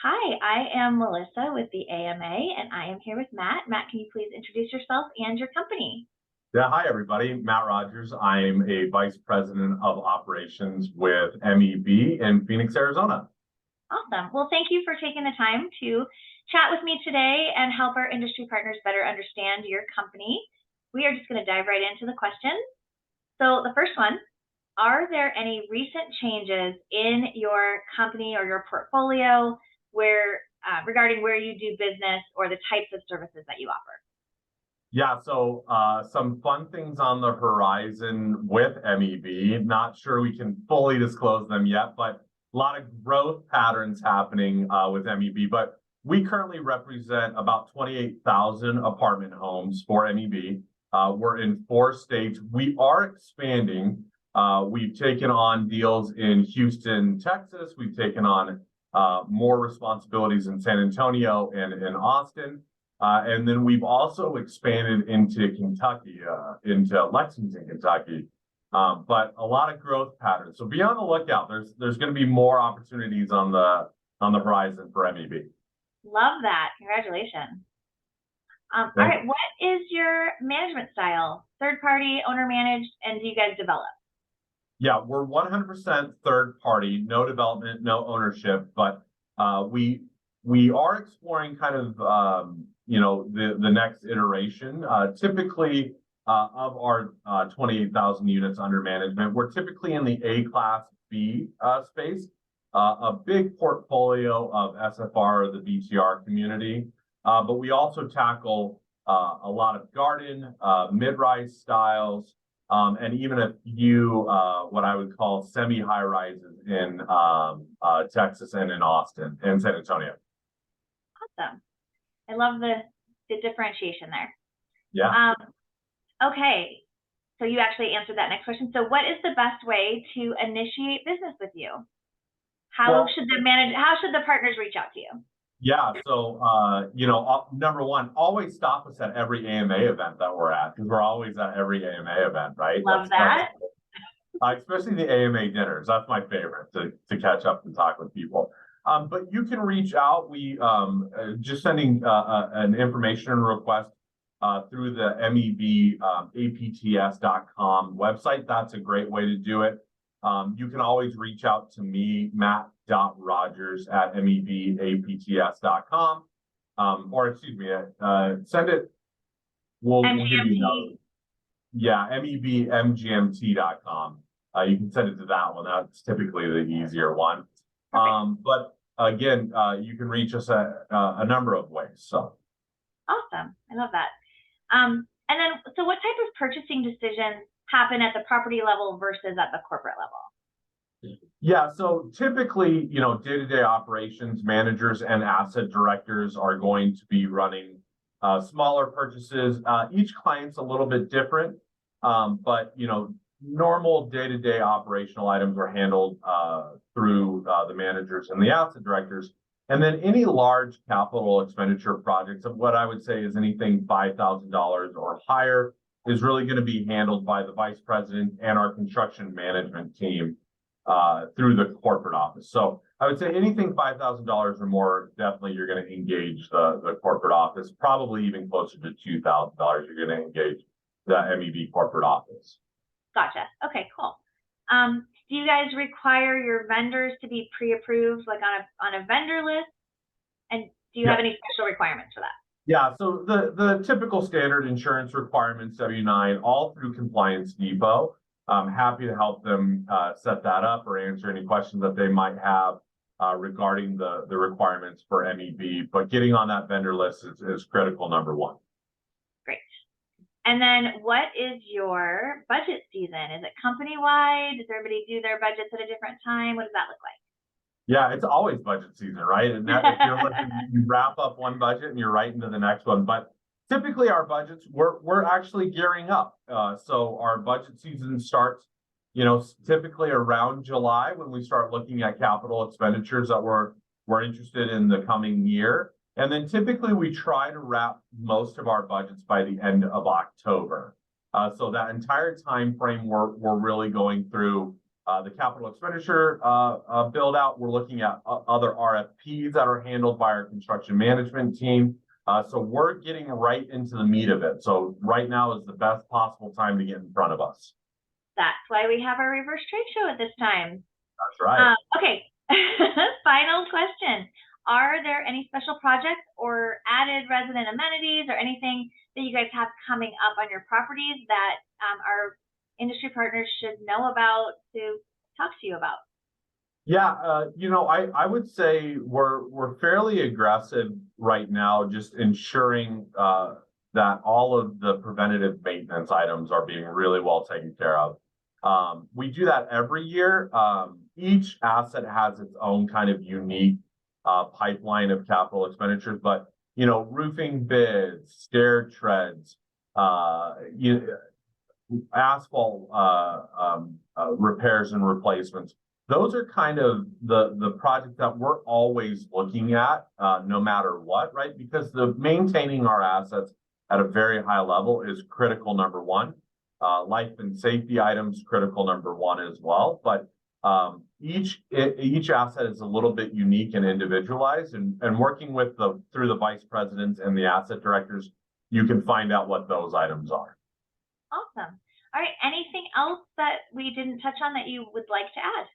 Hi, I am Melissa with the AMA, and I am here with Matt. Matt, can you please introduce yourself and your company? Yeah, hi everybody. Matt Rogers. I'm a vice president of operations with MEB in Phoenix, Arizona. Awesome. Well, thank you for taking the time to chat with me today and help our industry partners better understand your company. We are just going to dive right into the questions. So, the first one, are there any recent changes in your company or your portfolio regarding where you do business or the types of services that you offer? Yeah, so some fun things on the horizon with MEB. Not sure we can fully disclose them yet, but a lot of growth patterns happening with MEB. But we currently represent about 28,000 apartment homes for MEB. We're in 4 states. We are expanding. We've taken on deals in Houston, Texas. We've taken on more responsibilities in San Antonio and in Austin. And then we've also expanded into Kentucky, into Lexington, Kentucky. But a lot of growth patterns. So be on the lookout. There's going to be more opportunities on the horizon for MEB. Love that. Congratulations. All right. What is your management style? Third party, owner managed, and do you guys develop? Yeah, we're 100% third party, no development, no ownership, but we are exploring kind of the next iteration. Typically, of our 28,000 units under management, we're typically in the A class B space. A big portfolio of SFR, the BTR community, but we also tackle a lot of garden, mid-rise styles. And even a few what I would call semi-high rises in Texas and in Austin and San Antonio. Awesome. I love the differentiation there. Yeah. Okay. So you actually answered that next question. So what is the best way to initiate business with you? How should the partners reach out to you? Yeah, so number one, always stop us at every AMA event that we're at, because we're always at every AMA event, right? Love that. Especially the AMA dinners. That's my favorite to catch up and talk with people. But you can reach out. We just sending an information request through the MEB apts.com website. That's a great way to do it. You can always reach out to me, matt.rogers@mebapts.com. Or excuse me, send it. We'll give you MEBMGMT.com. You can send it to that one. That's typically the easier one. But again, you can reach us at a number of ways. So awesome. I love that. And then, so what type of purchasing decisions happen at the property level versus at the corporate level? Yeah, so typically, day-to-day operations managers and asset directors are going to be running smaller purchases. Each client's a little bit different, but normal day-to-day operational items are handled through the managers and the asset directors. And then any large capital expenditure projects, of what I would say is anything $5,000 or higher, is really going to be handled by the vice president and our construction management team through the corporate office. So I would say anything $5,000 or more, definitely you're going to engage the corporate office. Probably even closer to $2,000, you're going to engage the MEB corporate office. Gotcha. Okay, cool. Do you guys require your vendors to be pre-approved, like on a vendor list? And do you have any special requirements for that? Yeah, so the typical standard insurance requirements, W-9, all through Compliance Depot. I'm happy to help them set that up or answer any questions that they might have regarding the requirements for MEB. But getting on that vendor list is critical, number one. Great. And then what is your budget season? Is it company-wide? Does everybody do their budgets at a different time? What does that look like? Yeah, it's always budget season, right? And that, if you're looking, you wrap up one budget and you're right into the next one. But typically our budgets, we're actually gearing up. So our budget season starts, typically around July, when we start looking at capital expenditures that we're interested in the coming year. And then typically we try to wrap most of our budgets by the end of October. So that entire time frame, we're really going through the capital expenditure build out. We're looking at other RFPs that are handled by our construction management team. So we're getting right into the meat of it. So right now is the best possible time to get in front of us. That's why we have our reverse trade show at this time. That's right. Okay, final question. Are there any special projects or added resident amenities or anything that you guys have coming up on your properties that our industry partners should know about to talk to you about? Yeah, I would say we're fairly aggressive right now, just ensuring that all of the preventative maintenance items are being really well taken care of. We do that every year. Each asset has its own kind of unique pipeline of capital expenditures, but roofing bids, stair treads, asphalt repairs and replacements. Those are kind of the projects that we're always looking at, no matter what, right? Because maintaining our assets at a very high level is critical, number one. Life and safety items, critical number one as well. But each asset is a little bit unique and individualized, and working with through the vice presidents and the asset directors, you can find out what those items are. Awesome. All right. Anything else that we didn't touch on that you would like to add?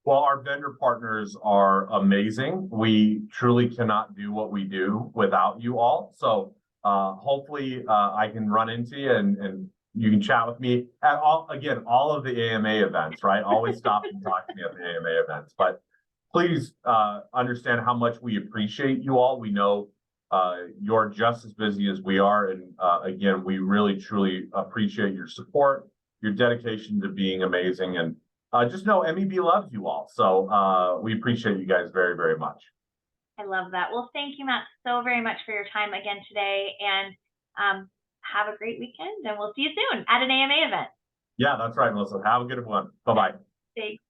Well, our vendor partners are amazing. We truly cannot do what we do without you all. So hopefully I can run into you and you can chat with me at all of the AMA events, right? Always stop and talk to me at the AMA events. But please understand how much we appreciate you all. We know you're just as busy as we are. And again, we really, truly appreciate your support, your dedication to being amazing. And just know MEB loves you all. So we appreciate you guys very, very much. I love that. Well, thank you, Matt, so very much for your time again today. And have a great weekend. And we'll see you soon at an AMA event. Yeah, that's right, Melissa. Have a good one. Bye-bye. Thanks.